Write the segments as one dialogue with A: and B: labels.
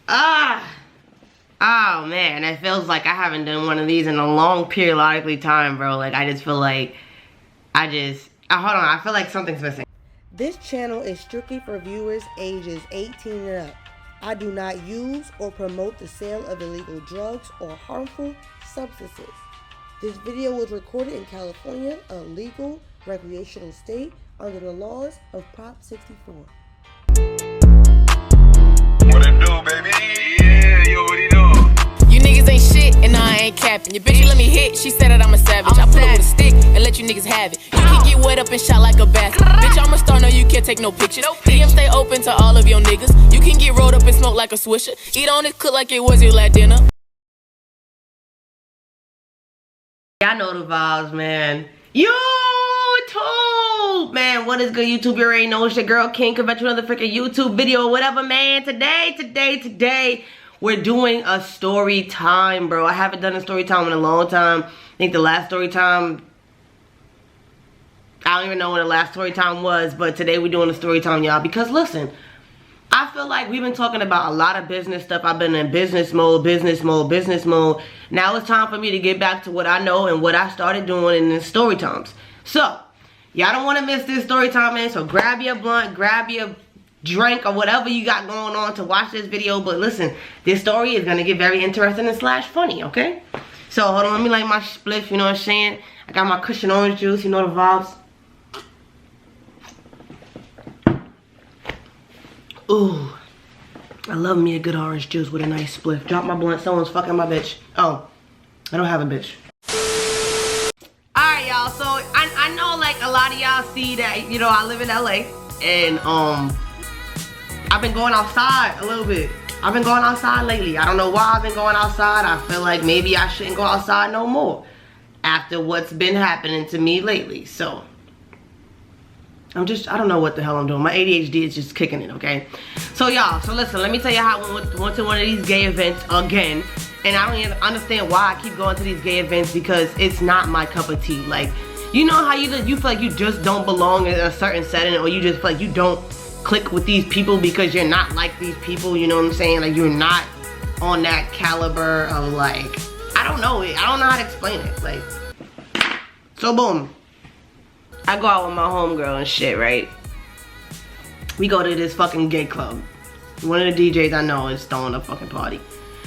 A: Oh man, it feels like I haven't done one of these in a long periodically time, bro. Like I just feel like hold on, I feel like something's missing.
B: This channel is strictly for viewers ages 18 and up. I do not use or promote the sale of illegal drugs or harmful substances. This video was recorded in California, a legal recreational state under the laws of Prop 64.
C: What it do, baby? Yeah, you already know.
D: You niggas ain't shit, and I ain't capping. Your bitch, you let me hit, she said that I'm a savage. I pull up with a stick and let you niggas have it. You can get wet up and shot like a basket. Bitch, I'm a star, no, you can't take no pictures. DM stay open to all of your niggas. You can get rolled up and smoke like a swisher. Eat on it, cook like it was your last dinner.
A: Y'all know the vibes, man. YouTube! Man, what is good, YouTube? You already know it's your girl, King. Come back to another freaking YouTube video or whatever, man. Today, we're doing a story time, bro. I haven't done a story time in a long time. I think the last story time, I don't even know when the last story time was, but today we're doing a story time, y'all. Because listen, I feel like we've been talking about a lot of business stuff. I've been in business mode. Now it's time for me to get back to what I know and what I started doing in the story times. So, y'all don't want to miss this story time, man. So grab your blunt, grab your drink, or whatever you got going on to watch this video. But listen, this story is going to get very interesting and / funny, okay? So, hold on. Let me light my spliff, you know what I'm saying? I got my cushion orange juice, you know the vibes. Ooh, I love me a good orange juice with a nice spliff. Drop my blunt. Someone's fucking my bitch. Oh, I don't have a bitch. Alright, y'all. So, I know, like, a lot of y'all see that, you know, I live in LA. And, I've been going outside a little bit. I've been going outside lately. I don't know why I've been going outside. I feel like maybe I shouldn't go outside no more after what's been happening to me lately. So, I don't know what the hell I'm doing. My ADHD is just kicking in, okay? So, y'all, so listen, let me tell you how I went to one of these gay events again. And I don't even understand why I keep going to these gay events, because it's not my cup of tea. Like, you know how you feel like you just don't belong in a certain setting, or you just feel like you don't click with these people because you're not like these people, you know what I'm saying? Like, you're not on that caliber of, like, I don't know how to explain it. Like, so boom, I go out with my homegirl and shit, right? We go to this fucking gay club. One of the DJs I know is throwing a fucking party.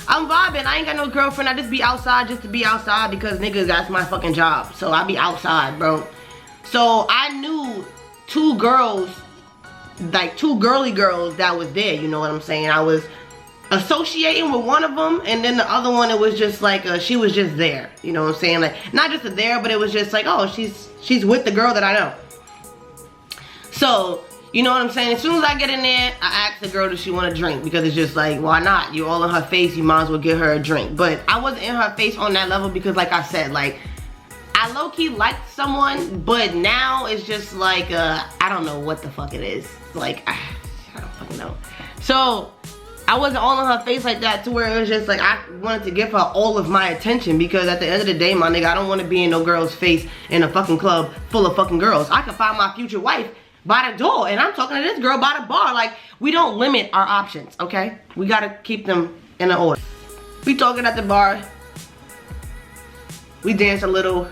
A: I'm vibing. I ain't got no girlfriend. I just be outside just to be outside because niggas, that's my fucking job. So I be outside, bro. So I knew two girls, like two girly girls that was there, you know what I'm saying? I was associating with one of them, and then the other one, it was just like she was just there, you know what I'm saying? Like, not just there, but it was just like, oh, she's with the girl that I know. So, you know what I'm saying? As soon as I get in there, I ask the girl, does she want a drink? Because it's just like, why not? You all in her face, you might as well give her a drink. But I wasn't in her face on that level because, like I said, like, I low-key liked someone, but now it's just like, I don't know what the fuck it is. Like, I don't fucking know. So, I wasn't all in her face like that to where it was just like, I wanted to give her all of my attention, because at the end of the day, my nigga, I don't want to be in no girl's face in a fucking club full of fucking girls. I can find my future wife by the door, and I'm talking to this girl by the bar. Like, we don't limit our options, okay? We gotta keep them in an order. We talking at the bar. We dance a little.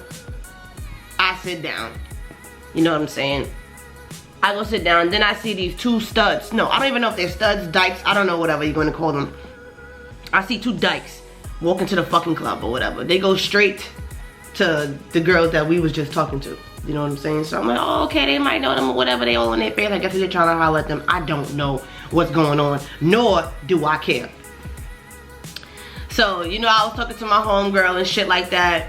A: I sit down. You know what I'm saying? I go sit down, then I see these two studs. No, I don't even know if they're studs, dykes, I don't know, whatever you're gonna call them. I see two dykes walking to the fucking club or whatever. They go straight to the girls that we was just talking to. You know what I'm saying? So I'm like, oh, okay, they might know them or whatever. They all in their face. I guess they're trying to holler at them. I don't know what's going on, nor do I care. So, you know, I was talking to my homegirl and shit like that.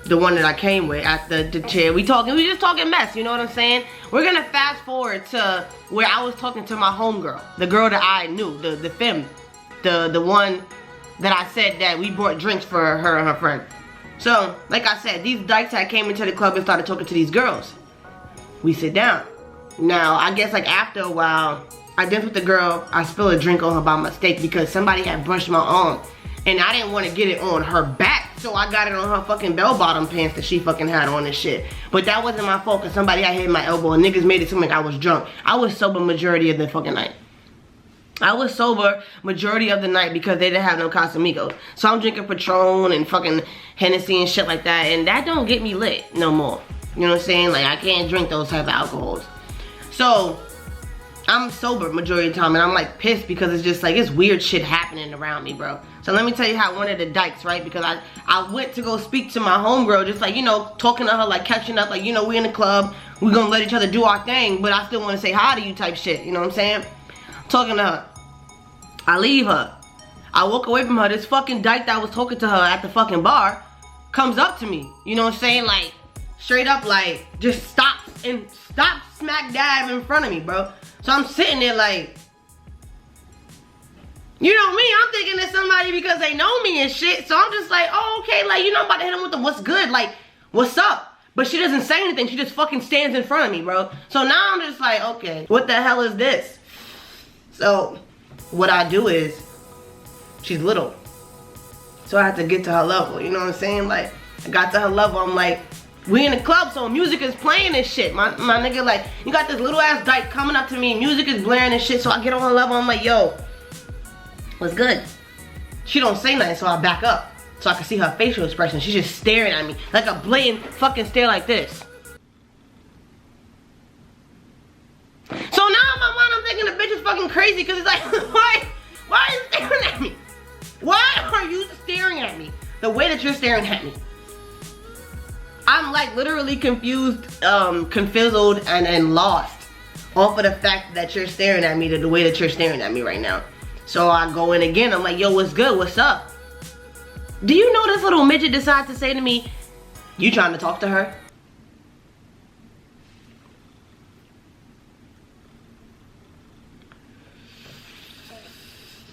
A: The one that I came with at the chair. We just talking mess, you know what I'm saying? We're gonna fast forward to where I was talking to my homegirl. The girl that I knew, the femme. The one that I said that we brought drinks for her and her friend. So, like I said, these dykes that came into the club and started talking to these girls. We sit down. Now, I guess like after a while, I danced with the girl. I spilled a drink on her by mistake because somebody had brushed my arm. And I didn't want to get it on her back. So I got it on her fucking bell-bottom pants that she fucking had on and shit. But that wasn't my fault, because somebody had hit my elbow and niggas made it seem like I was drunk. I was sober majority of the fucking night. I was sober majority of the night because they didn't have no Casamigos. So I'm drinking Patron and fucking Hennessy and shit like that, and that don't get me lit no more. You know what I'm saying? Like, I can't drink those type of alcohols. So I'm sober majority of the time, and I'm like pissed because it's just like, it's weird shit happening around me, bro. So let me tell you how one of the dykes, right? Because I went to go speak to my homegirl, just like, you know, talking to her, like catching up, like, you know, we in the club, we gonna let each other do our thing, but I still wanna say hi to you type shit, you know what I'm saying? Talking to her. I leave her. I walk away from her. This fucking dyke that was talking to her at the fucking bar comes up to me. You know what I'm saying? Like, straight up, like, just stops smack dab in front of me, bro. So I'm sitting there like, you know me, I'm thinking it's somebody because they know me and shit. So I'm just like, oh, okay, like, you know, I'm about to hit him with the what's good, like, what's up? But she doesn't say anything. She just fucking stands in front of me, bro. So now I'm just like, okay, what the hell is this? So what I do is, she's little. So I have to get to her level, you know what I'm saying? Like, I got to her level, I'm like, we in the club, so music is playing and shit. My nigga, like, you got this little ass dyke coming up to me, music is blaring and shit, so I get on her level, I'm like, yo, what's good? She don't say nothing, so I back up, so I can see her facial expression. She's just staring at me, like a blatant fucking stare like this. So now in my mind, I'm thinking the bitch is fucking crazy, because it's like, why are you staring at me? Why are you staring at me the way that you're staring at me? I'm like literally confused, confizzled, and lost off of the fact that you're staring at me the way that you're staring at me right now. So I go in again, I'm like, yo, what's good, what's up? Do you know this little midget decides to say to me, you trying to talk to her?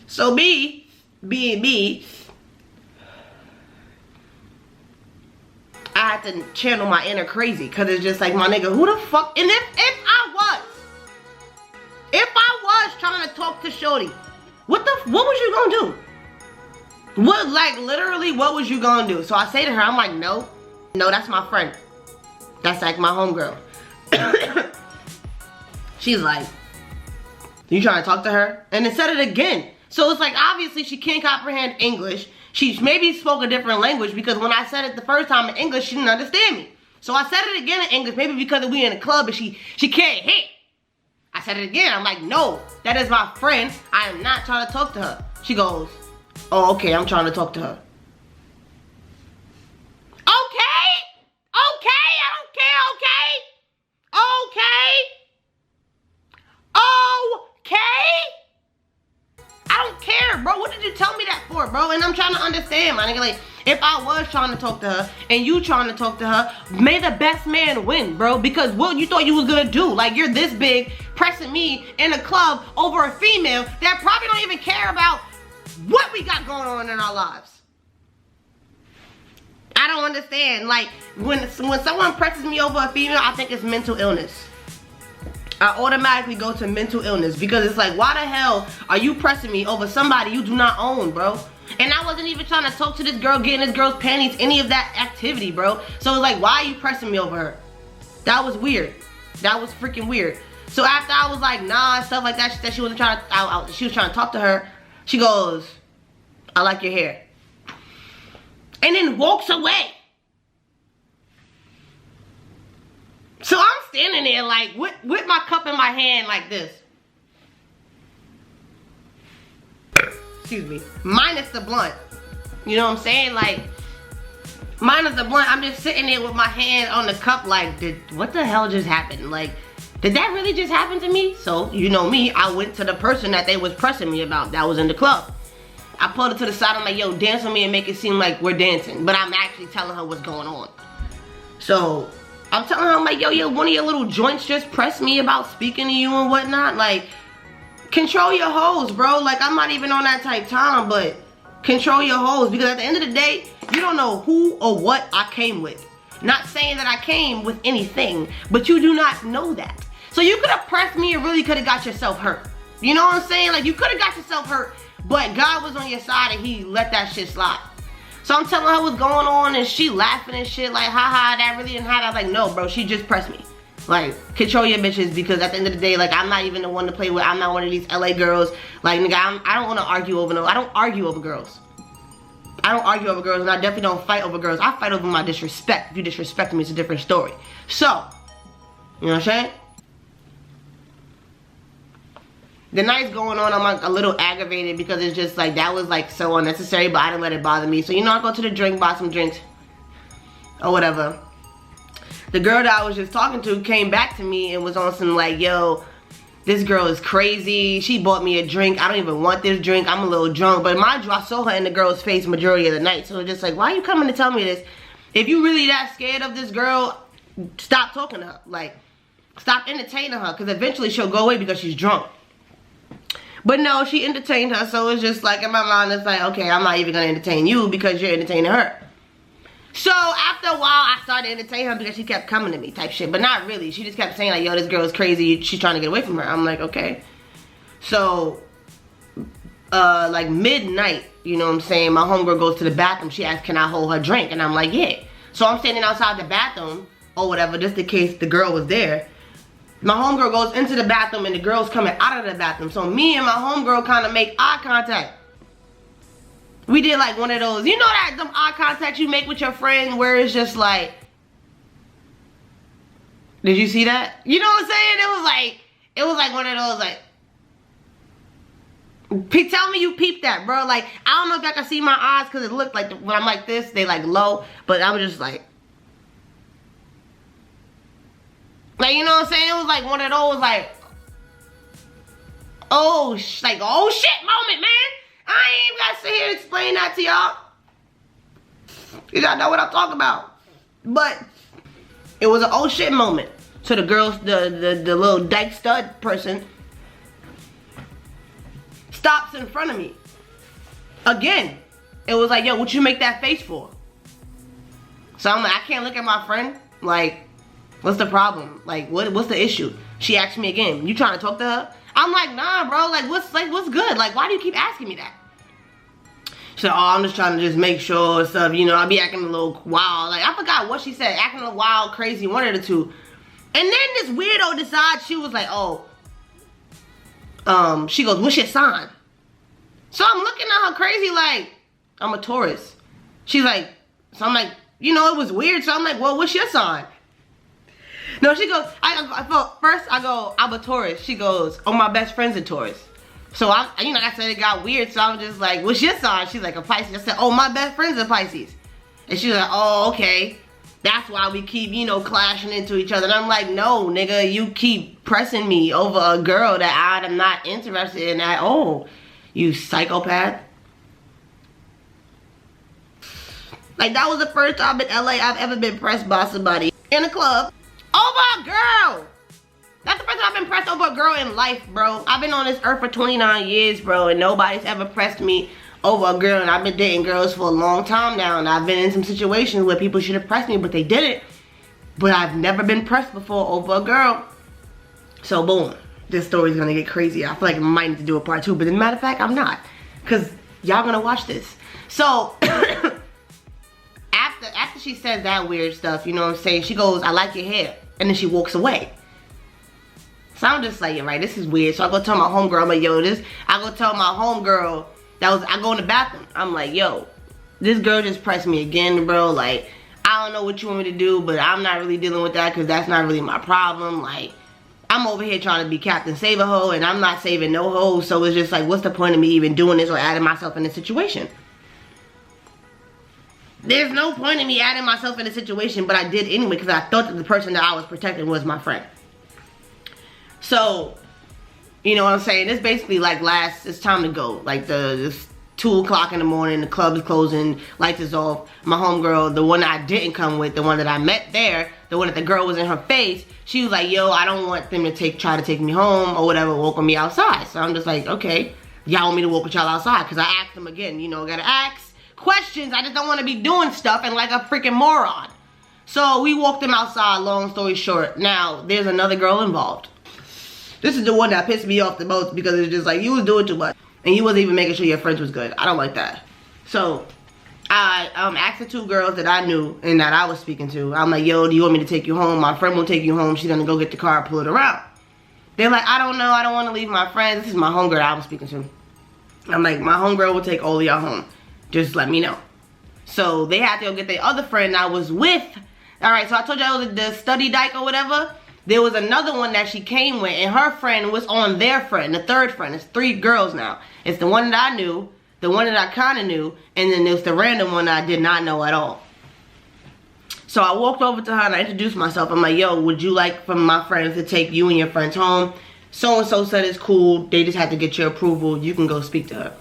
A: So being me, I had to channel my inner crazy, because it's just like, my nigga, who the fuck, and if I was trying to talk to shorty, what was you gonna do? What, like, literally, what was you gonna do? So I say to her, I'm like, no, that's my friend. That's like my homegirl. She's like, you trying to talk to her? And then said it again. So it's like, obviously she can't comprehend English. She maybe spoke a different language, because when I said it the first time in English, she didn't understand me. So I said it again in English, maybe because we in a club and she can't hit. I said it again. I'm like, no, that is my friend. I am not trying to talk to her. She goes, oh, okay, I'm trying to talk to her. Okay, I don't care, I don't care, bro. What did you tell me that for, bro? And I'm trying to understand, my nigga. Like, if I was trying to talk to her and you trying to talk to her, may the best man win, bro. Because what you thought you was gonna do? Like, you're this big, pressing me in a club over a female that probably don't even care about what we got going on in our lives. I don't understand. Like, when someone presses me over a female, I think it's mental illness. I automatically go to mental illness, because it's like, why the hell are you pressing me over somebody you do not own, bro? And I wasn't even trying to talk to this girl, getting this girl's panties, any of that activity, bro. So it's like, why are you pressing me over her? That was weird. That was freaking weird. So after I was like, nah, stuff like that, she said she wasn't trying to, she was trying to talk to her. She goes, I like your hair. And then walks away. So I'm standing there like with my cup in my hand like this. Excuse me. Minus the blunt. You know what I'm saying? Like, minus the blunt. I'm just sitting there with my hand on the cup like, what the hell just happened? Like, did that really just happen to me? So, you know me, I went to the person that they was pressing me about that was in the club. I pulled her to the side. I'm like, yo, dance with me and make it seem like we're dancing. But I'm actually telling her what's going on. So I'm telling her, I'm like, yo, one of your little joints just pressed me about speaking to you and whatnot. Like, control your hoes, bro. Like, I'm not even on that type time, but control your hoes. Because at the end of the day, you don't know who or what I came with. Not saying that I came with anything, but you do not know that. So you could have pressed me and really could have got yourself hurt. You know what I'm saying? Like, you could have got yourself hurt, but God was on your side and he let that shit slide. So I'm telling her what's going on and she laughing and shit like, haha, that really didn't happen. I was like, no, bro, she just pressed me. Like, control your bitches, because at the end of the day, like, I'm not even the one to play with. I'm not one of these LA girls. Like, nigga, I don't want to argue over I don't argue over girls. I don't argue over girls, and I definitely don't fight over girls. I fight over my disrespect. If you disrespect me, it's a different story. So, you know what I'm saying? The night's going on, I'm like a little aggravated because it's just like, that was like so unnecessary, but I didn't let it bother me. So, you know, I go to the drink, buy some drinks, or whatever. The girl that I was just talking to came back to me and was on some like, yo, this girl is crazy. She bought me a drink. I don't even want this drink. I'm a little drunk. But mind you, I saw her in the girl's face majority of the night. So it's just like, why are you coming to tell me this? If you really that scared of this girl, stop talking to her. Like, stop entertaining her, because eventually she'll go away because she's drunk. But no, she entertained her. So it's just like, in my mind, it's like, okay, I'm not even going to entertain you because you're entertaining her. So after a while, I started entertaining her because she kept coming to me type shit. But not really. She just kept saying like, yo, this girl is crazy. She's trying to get away from her. I'm like, okay. So, like midnight, you know what I'm saying? My homegirl goes to the bathroom. She asks, can I hold her drink? And I'm like, yeah. So I'm standing outside the bathroom or whatever, just in case the girl was there. My homegirl goes into the bathroom and the girl's coming out of the bathroom. So me and my homegirl kind of make eye contact. We did like one of those, you know that them eye contact you make with your friend where it's just like, did you see that? You know what I'm saying? It was like one of those like, tell me you peeped that, bro. Like, I don't know if y'all can see my eyes because it looked like when I'm like this, they like low, but I was just like, you know what I'm saying? It was like one of those like, oh shit moment, man. I ain't even gotta sit here and explain that to y'all. You gotta know what I'm talking about. But it was an oh shit moment. So the girls, the little dyke stud person stops in front of me. Again. It was like, yo, what you make that face for? So I'm like, I can't look at my friend. Like, what's the problem? Like, what's the issue? She asked me again, you trying to talk to her? I'm like, nah, bro, like, what's good? Like, why do you keep asking me that? She said, oh, I'm just trying to just make sure and stuff, you know, I be acting a little wild. Like, I forgot what she said, acting a little wild, crazy, one of the two. And then this weirdo decides, she was like, oh, she goes, what's your sign? So I'm looking at her crazy like, I'm a Taurus. She's like, so I'm like, you know, it was weird. So I'm like, well, what's your sign? No, she goes, first I go, I'm a Taurus. She goes, oh, my best friend's a Taurus. So you know, like I said, it got weird. So I'm just like, what's your sign? She's like, a Pisces. I said, oh, my best friend's a Pisces. And she's like, oh, okay. That's why we keep, you know, clashing into each other. And I'm like, no, nigga, you keep pressing me over a girl that I'm not interested in at all. You psychopath. Like, that was the first time in LA I've ever been pressed by somebody in a club. Over a girl. That's the first time I've been pressed over a girl in life, bro. I've been on this earth for 29 years, bro, and nobody's ever pressed me over a girl. And I've been dating girls for a long time now, and I've been in some situations where people should have pressed me, but they didn't. But I've never been pressed before over a girl. So boom, this story's gonna get crazy. I feel like I might need to do a part 2, but as a matter of fact, I'm not, because y'all gonna watch this. So after she says that weird stuff, you know what I'm saying, she goes, I like your hair. And then she walks away. So I'm just like, you're right, this is weird. So I go tell my homegirl, I'm like, yo, I go tell my homegirl, I go in the bathroom. I'm like, yo, this girl just pressed me again, bro. Like, I don't know what you want me to do, but I'm not really dealing with that because that's not really my problem. Like, I'm over here trying to be Captain Save a Hoe, and I'm not saving no hoes. So it's just like, what's the point of me even doing this or adding myself in this situation? There's no point in me adding myself in a situation, but I did anyway because I thought that the person that I was protecting was my friend. So, you know what I'm saying? It's basically like it's time to go. Like it's 2 o'clock in the morning, the club is closing, lights is off. My homegirl, the one that I didn't come with, the one that I met there, the one that the girl was in her face, she was like, yo, I don't want them to try to take me home or whatever, walk with me outside. So I'm just like, okay, y'all want me to walk with y'all outside? Because I asked them again, you know, gotta ask questions. I just don't want to be doing stuff and like a freaking moron. So we walked them outside, long story short. Now, there's another girl involved. This is the one that pissed me off the most because it's just like, you was doing too much. And you wasn't even making sure your friends was good. I don't like that. So, I asked the 2 girls that I knew and that I was speaking to. I'm like, yo, do you want me to take you home? My friend will take you home. She's gonna go get the car and pull it around. They're like, I don't know. I don't want to leave my friends. This is my homegirl that I was speaking to. I'm like, my homegirl will take all of y'all home. Just let me know. So they had to go get their other friend I was with. Alright, so I told y'all the study dyke or whatever. There was another one that she came with, and her friend was on their friend, the 3rd friend. It's 3 girls now. It's the one that I knew, the one that I kind of knew, and then there's the random one that I did not know at all. So I walked over to her and I introduced myself. I'm like, yo, would you like for my friends to take you and your friends home? So-and-so said it's cool. They just had to get your approval. You can go speak to her.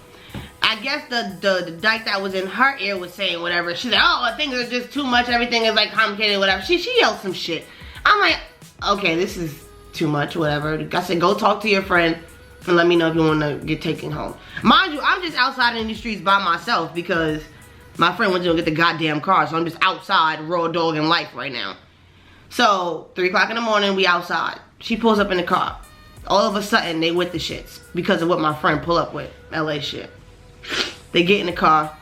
A: I guess the dyke that was in her ear was saying whatever. She's like, oh, things are just too much. Everything is like complicated, whatever. She yelled some shit. I'm like, okay, this is too much, whatever. I said, go talk to your friend and let me know if you want to get taken home. Mind you, I'm just outside in the streets by myself because my friend went to go get the goddamn car, so I'm just outside, raw dog in life right now. So, 3 o'clock in the morning, we outside. She pulls up in the car. All of a sudden, they with the shits because of what my friend pull up with, LA shit. They get in the car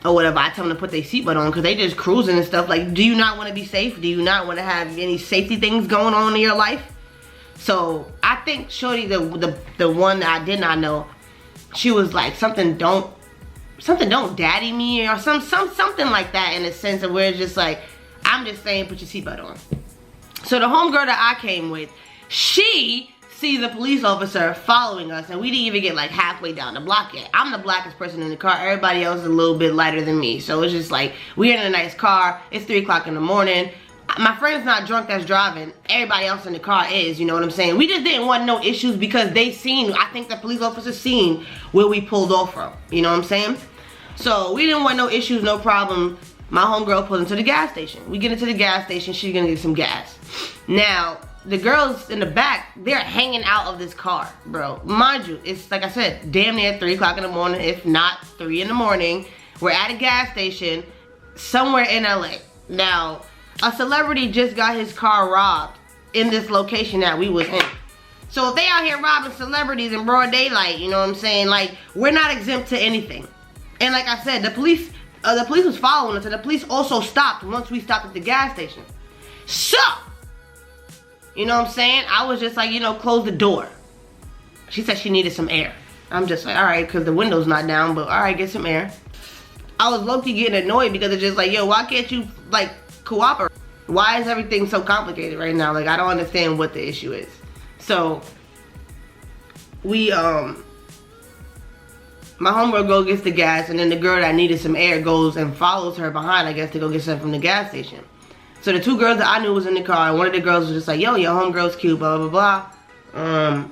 A: or whatever. I tell them to put their seatbelt on because they just cruising and stuff. Like, do you not want to be safe? Do you not want to have any safety things going on in your life? So, I think Shorty, the one that I did not know, she was like, something don't daddy me or something like that, in a sense of where it's just like, I'm just saying put your seatbelt on. So the homegirl that I came with, she sees a police officer following us, and we didn't even get like halfway down the block yet. I'm the blackest person in the car. Everybody else is a little bit lighter than me. So it's just like, we're in a nice car. It's 3 o'clock in the morning. My friend's not drunk that's driving. Everybody else in the car is, you know what I'm saying? We just didn't want no issues because they seen, I think the police officer seen where we pulled off from. You know what I'm saying? So we didn't want no issues, no problem. My homegirl pulled into the gas station. We get into the gas station, she's gonna get some gas. Now, the girls in the back, they're hanging out of this car, bro. Mind you, it's like I said, damn near 3 o'clock in the morning, if not 3 in the morning. We're at a gas station somewhere in LA. Now, a celebrity just got his car robbed in this location that we was in. So if they out here robbing celebrities in broad daylight, you know what I'm saying? Like, we're not exempt to anything. And like I said, the police was following us, and the police also stopped once we stopped at the gas station. So, you know what I'm saying? I was just like, you know, close the door. She said she needed some air. I'm just like, all right, because the window's not down, but all right, get some air. I was low-key getting annoyed because it's just like, yo, why can't you, like, cooperate? Why is everything so complicated right now? Like, I don't understand what the issue is. So, we, my homegirl go gets the gas, and then the girl that needed some air goes and follows her behind, I guess, to go get something from the gas station. So the 2 girls that I knew was in the car, and one of the girls was just like, yo, your homegirl's cute, blah, blah, blah. I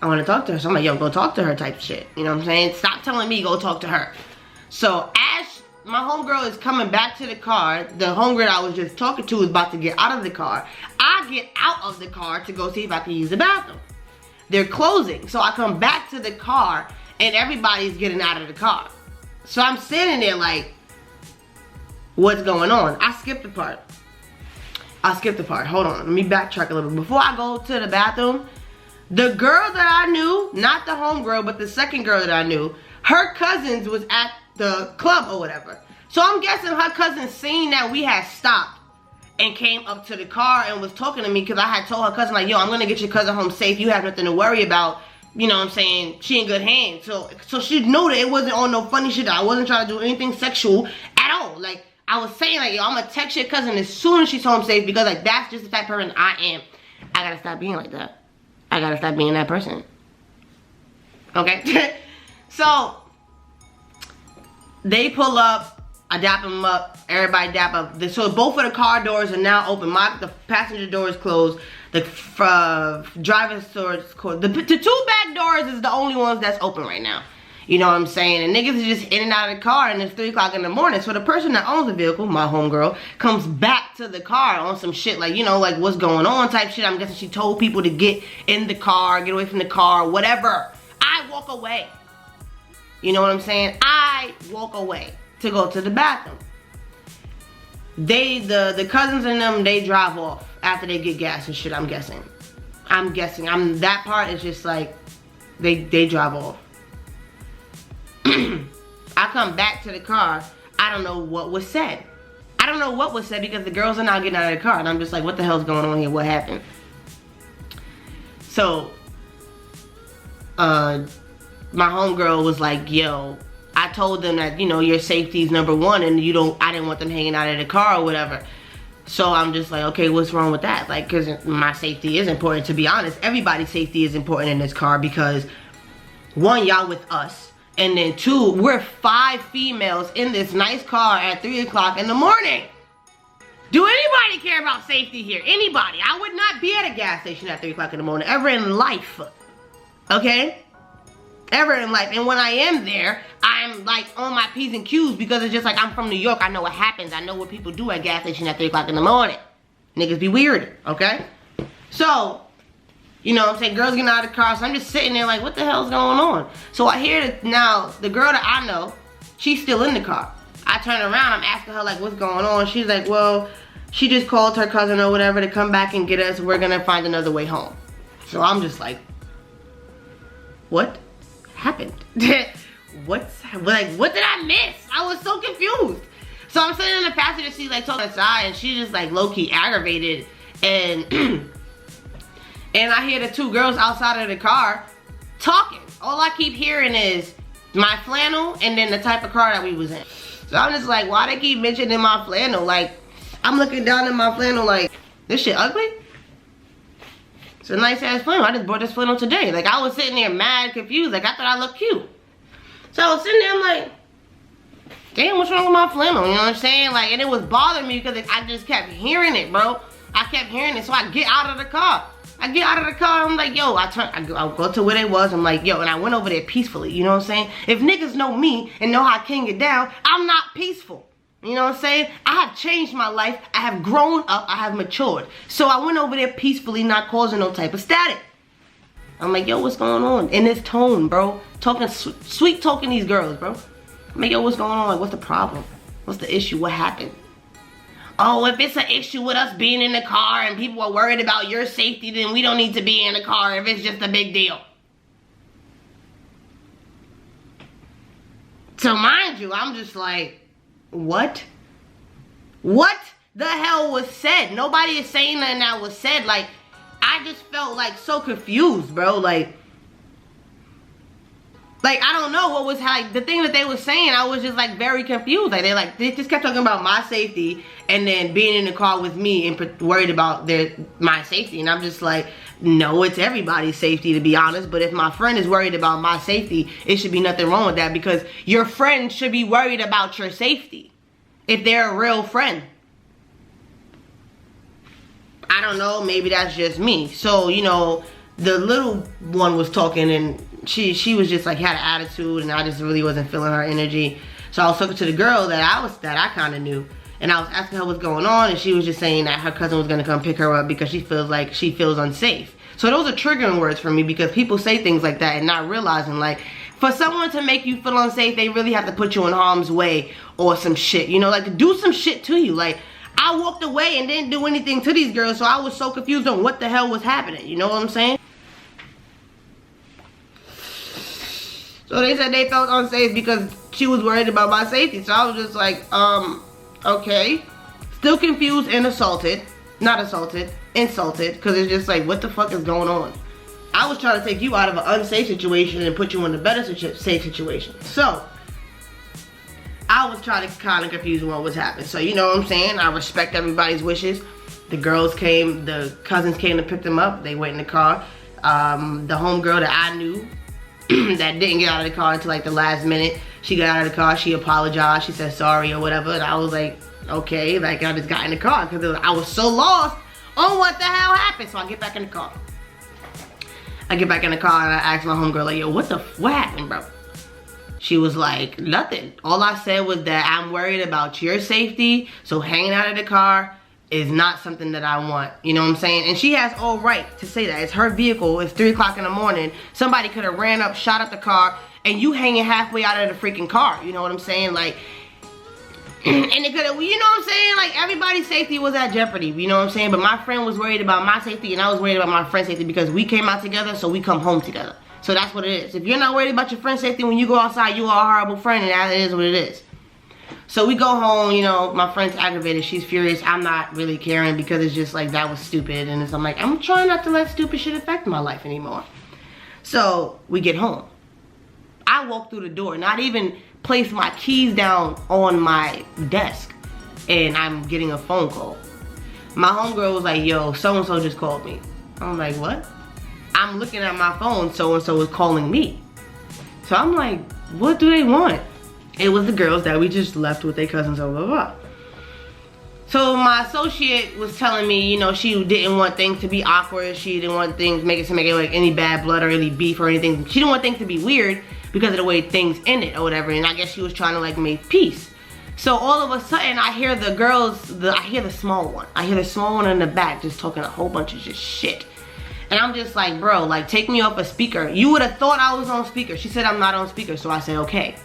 A: want to talk to her. So I'm like, yo, go talk to her type shit. You know what I'm saying? Stop telling me, go talk to her. So as my homegirl is coming back to the car, the homegirl I was just talking to is about to get out of the car. I get out of the car to go see if I can use the bathroom. They're closing. So I come back to the car, and everybody's getting out of the car. So I'm sitting there like, what's going on? I skipped the part. Hold on, let me backtrack a little bit. Before I go to the bathroom, the girl that I knew, not the homegirl, but the second girl that I knew, her cousins was at the club or whatever. So I'm guessing her cousin seen that we had stopped and came up to the car and was talking to me because I had told her cousin, like, yo, I'm gonna get your cousin home safe. You have nothing to worry about. You know what I'm saying? She in good hands. So she knew that it wasn't on no funny shit. I wasn't trying to do anything sexual at all. Like, I was saying, like, yo, I'm gonna text your cousin as soon as she's home safe because, like, that's just the type of person I am. I gotta stop being like that. I gotta stop being that person. Okay? So, they pull up. I dap them up. Everybody dap up. So, both of the car doors are now open. The passenger door is closed. The driver's door is closed. The 2 back doors is the only ones that's open right now. You know what I'm saying? And niggas is just in and out of the car, and it's 3 o'clock in the morning. So the person that owns the vehicle, my homegirl, comes back to the car on some shit like, you know, like what's going on type shit. I'm guessing she told people to get in the car, get away from the car, whatever. I walk away. You know what I'm saying? I walk away to go to the bathroom. The cousins and them, they drive off after they get gas and shit, I'm guessing. That part is just like, they drive off. I come back to the car. I don't know what was said. I don't know what was said because the girls are not getting out of the car. And I'm just like, what the hell's going on here? What happened? So, my homegirl was like, yo, I told them that, you know, your safety is number one and I didn't want them hanging out of the car or whatever. So I'm just like, okay, what's wrong with that? Like, because my safety is important, to be honest. Everybody's safety is important in this car because, one, y'all with us. And then two, we're 5 females in this nice car at 3 o'clock in the morning. Do anybody care about safety here? Anybody? I would not be at a gas station at 3 o'clock in the morning ever in life. Okay? Ever in life. And when I am there, I'm like on my P's and Q's because it's just like I'm from New York. I know what happens. I know what people do at gas station at 3 o'clock in the morning. Niggas be weird. Okay? So, you know what I'm saying? Girls getting out of the car. So I'm just sitting there like, what the hell's going on? So I hear that now, the girl that I know, she's still in the car. I turn around, I'm asking her like, what's going on? She's like, well, she just called her cousin or whatever to come back and get us. We're gonna find another way home. So I'm just like, what happened? what did I miss? I was so confused. So I'm sitting in the passenger seat like talking aside and she's just like low-key aggravated and and I hear the 2 girls outside of the car talking. All I keep hearing is my flannel and then the type of car that we was in. So I'm just like, why they keep mentioning my flannel? Like, I'm looking down at my flannel like, this shit ugly? It's a nice ass flannel. I just bought this flannel today. Like, I was sitting there mad confused. Like, I thought I looked cute. So I was sitting there, I'm like, damn, what's wrong with my flannel? You know what I'm saying? Like, and it was bothering me because I just kept hearing it, bro. I kept hearing it, so I get out of the car. I get out of the car, I'm like, yo, I go to where they was, I'm like, yo, and I went over there peacefully, you know what I'm saying? If niggas know me and know how I can get down, I'm not peaceful. You know what I'm saying? I have changed my life, I have grown up, I have matured. So I went over there peacefully, not causing no type of static. I'm like, yo, what's going on? In this tone, bro. Talking, sweet talking these girls, bro. I'm like, yo, what's going on? Like, what's the problem? What's the issue? What happened? Oh, if it's an issue with us being in the car and people are worried about your safety, then we don't need to be in the car if it's just a big deal. So mind you, I'm just like, what? What the hell was said? Nobody is saying nothing that was said. Like, I just felt like so confused, bro. Like I don't know what was like the thing that they were saying. I was just like very confused. Like they just kept talking about my safety and then being in the car with me and worried about my safety. And I'm just like, no, it's everybody's safety, to be honest. But if my friend is worried about my safety, it should be nothing wrong with that because your friend should be worried about your safety if they're a real friend. I don't know, maybe that's just me. So, you know, the little one was talking and she was just like had an attitude and I just really wasn't feeling her energy. So I was talking to the girl that I kind of knew and I was asking her what's going on and she was just saying that her cousin was going to come pick her up because she feels unsafe. So those are triggering words for me because people say things like that and not realizing like for someone to make you feel unsafe, they really have to put you in harm's way or some shit, you know, like do some shit to you. Like I walked away and didn't do anything to these girls, so I was so confused on what the hell was happening, you know what I'm saying? So they said they felt unsafe because she was worried about my safety. So I was just like, okay. Still confused and assaulted. Not assaulted, insulted. Because it's just like, what the fuck is going on? I was trying to take you out of an unsafe situation and put you in a better safe situation. So, I was trying to kind of confuse what was happening. So, you know what I'm saying? I respect everybody's wishes. The girls came, the cousins came to pick them up. They went in the car. The homegirl that I knew, that didn't get out of the car until like the last minute. She got out of the car, she apologized, she said sorry or whatever, and I was like, okay, like I just got in the car because I was so lost on what the hell happened. So I get back in the car. I get back in the car and I asked my homegirl like, yo, what happened, bro? She was like, nothing. All I said was that I'm worried about your safety, so hanging out of the car is not something that I want, you know what I'm saying? And she has all right to say that. It's her vehicle, it's 3 o'clock in the morning. Somebody could have ran up, shot up the car, and you hanging halfway out of the freaking car, you know what I'm saying? Like, and it could have, you know what I'm saying? Like, everybody's safety was at jeopardy, you know what I'm saying? But my friend was worried about my safety, and I was worried about my friend's safety because we came out together, so we come home together. So that's what it is. If you're not worried about your friend's safety when you go outside, you are a horrible friend, and that is what it is. So we go home, you know, my friend's aggravated, she's furious, I'm not really caring because it's just like, that was stupid. And I'm like, I'm trying not to let stupid shit affect my life anymore. So we get home. I walk through the door, not even place my keys down on my desk, and I'm getting a phone call. My homegirl was like, yo, so-and-so just called me. I'm like, what? I'm looking at my phone, so-and-so is calling me. So I'm like, what do they want? It was the girls that we just left with their cousins, blah, blah, blah. So my associate was telling me, you know, she didn't want things to be awkward. She didn't want things make it like any bad blood or any beef or anything. She didn't want things to be weird because of the way things ended or whatever. And I guess she was trying to like make peace. So all of a sudden I hear the girls, I hear the small one. I hear the small one in the back just talking a whole bunch of just shit. And I'm just like, bro, like take me off a speaker. You would have thought I was on speaker. She said I'm not on speaker, so I said, okay.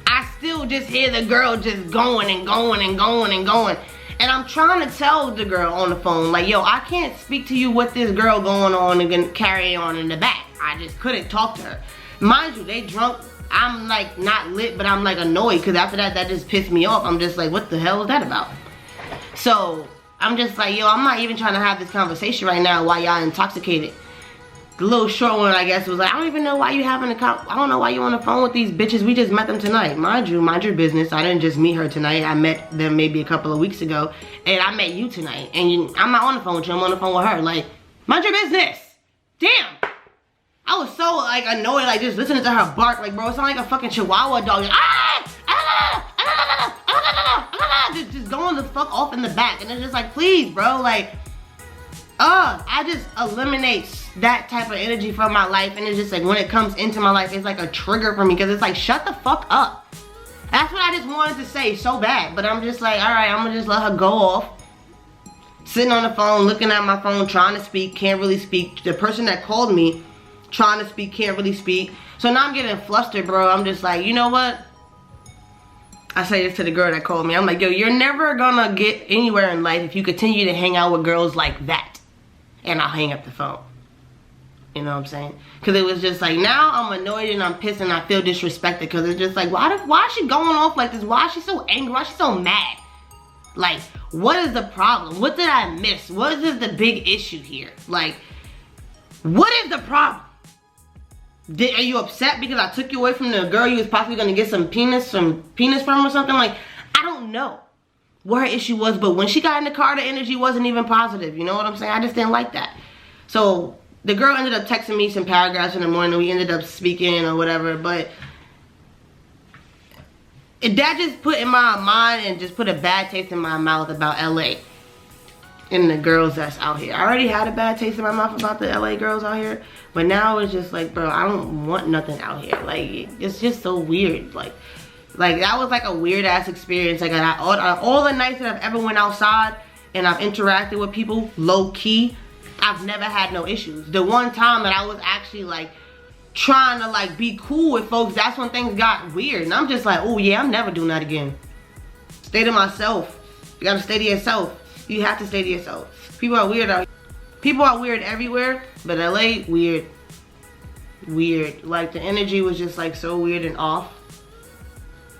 A: I still just hear the girl just going and going and going and going. And I'm trying to tell the girl on the phone, like, yo, I can't speak to you with this girl going on and carry on in the back. I just couldn't talk to her. Mind you, they drunk. I'm like not lit, but I'm like annoyed because after that just pissed me off. I'm just like, what the hell is that about? So I'm just like, yo, I'm not even trying to have this conversation right now while y'all intoxicated. The little short one, I guess, was like, I don't even know why you having a I don't know why you on the phone with these bitches. We just met them tonight. Mind you, mind your business. I didn't just meet her tonight. I met them maybe a couple of weeks ago. And I met you tonight. And I'm not on the phone with you. I'm on the phone with her. Like, mind your business. Damn. I was so, like, annoyed, like, just listening to her bark. Like, bro, it sounded like a fucking chihuahua dog. Like, just going the fuck off in the back. And it's just like, please, bro, like, I just eliminate that type of energy from my life. And it's just like, when it comes into my life, it's like a trigger for me. Because it's like, shut the fuck up. That's what I just wanted to say so bad. But I'm just like, all right, I'm going to just let her go off. Sitting on the phone, looking at my phone, trying to speak, can't really speak. The person that called me, trying to speak, can't really speak. So now I'm getting flustered, bro. I'm just like, you know what? I say this to the girl that called me. I'm like, yo, you're never gonna get anywhere in life if you continue to hang out with girls like that. And I'll hang up the phone. You know what I'm saying? Because it was just like, now I'm annoyed and I'm pissed and I feel disrespected. Because it's just like, why is she going off like this? Why is she so angry? Why is she so mad? Like, what is the problem? What did I miss? What is the big issue here? Like, what is the problem? Are you upset because I took you away from the girl you was possibly going to get some penis from or something? Like, I don't know what her issue was, but when she got in the car, the energy wasn't even positive. You know what I'm saying? I just didn't like that. So the girl ended up texting me some paragraphs in the morning. We ended up speaking or whatever, but that just put in my mind and just put a bad taste in my mouth about LA and the girls that's out here. I already had a bad taste in my mouth about the LA girls out here, but now it's just like, bro, I don't want nothing out here. Like, it's just so weird. Like that was like a weird ass experience. Like, all the nights that I've ever went outside and I've interacted with people low key, I've never had no issues. The one time that I was actually like trying to like be cool with folks, that's when things got weird. And I'm just like, oh yeah, I'm never doing that again. Stay to myself. You gotta stay to yourself. You have to stay to yourself. People are weird out here. People are weird everywhere, but LA, weird. Weird. Like, the energy was just like so weird and off.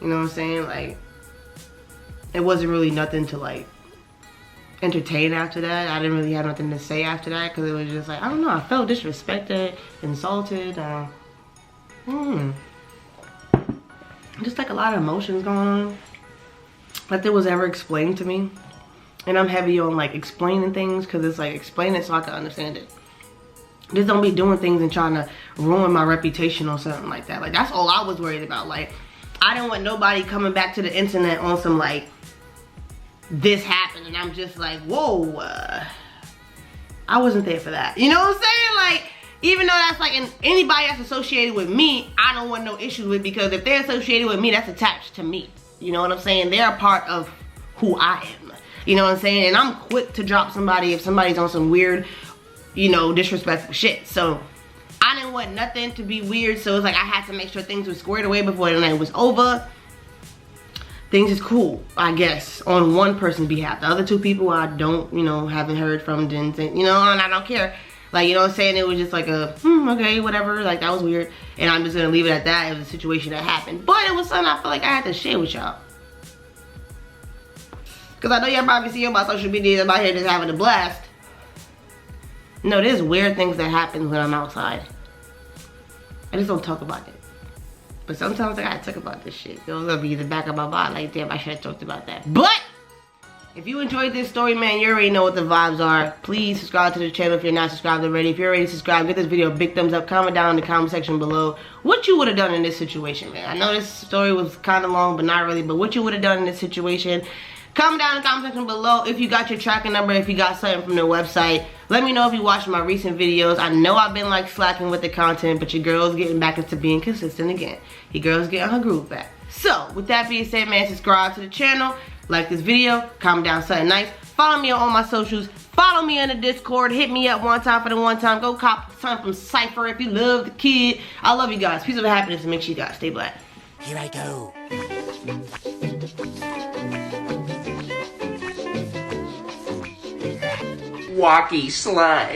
A: You know what I'm saying? Like, it wasn't really nothing to like entertain after that. I didn't really have nothing to say after that because it was just like, I don't know, I felt disrespected, insulted. Just like a lot of emotions going on. Nothing was ever explained to me. And I'm heavy on like explaining things because it's like, explain it so I can understand it. Just don't be doing things and trying to ruin my reputation or something like that. Like, that's all I was worried about. Like, I didn't want nobody coming back to the internet on some like, this happened and I'm just like, whoa, I wasn't there for that. You know what I'm saying? Like, even though that's like, anybody that's associated with me, I don't want no issues with, because if they're associated with me, that's attached to me. You know what I'm saying? They're a part of who I am. You know what I'm saying? And I'm quick to drop somebody if somebody's on some weird, you know, disrespectful shit. So I didn't want nothing to be weird. So it's like, I had to make sure things were squared away before the night was over. Things is cool, I guess, on one person's behalf. The other two people I don't, you know, haven't heard from, didn't think, you know, and I don't care. Like, you know what I'm saying? It was just like a, okay, whatever. Like, that was weird. And I'm just going to leave it at that. It was a situation that happened. But it was something I felt like I had to share with y'all. Because I know y'all probably see on my social media about here just having a blast. No, there's weird things that happen when I'm outside. I just don't talk about it. But sometimes I gotta talk about this shit. It's gonna be in the back of my mind like, damn, I should have talked about that. But if you enjoyed this story, man, you already know what the vibes are. Please subscribe to the channel if you're not subscribed already. If you're already subscribed, give this video a big thumbs up. Comment down in the comment section below what you would have done in this situation, man. I know this story was kind of long, but not really. But what you would have done in this situation. Comment down in the comment section below if you got your tracking number, if you got something from their website. Let me know if you watched my recent videos. I know I've been like slacking with the content, but your girl's getting back into being consistent again. Your girl's getting her groove back. So, with that being said, man, subscribe to the channel, like this video, comment down something nice. Follow me on all my socials. Follow me in the Discord. Hit me up one time for the one time. Go cop something from Cypher if you love the kid. I love you guys. Peace and happiness, and make sure you guys stay black.
E: Here I go.
A: Walkie slide.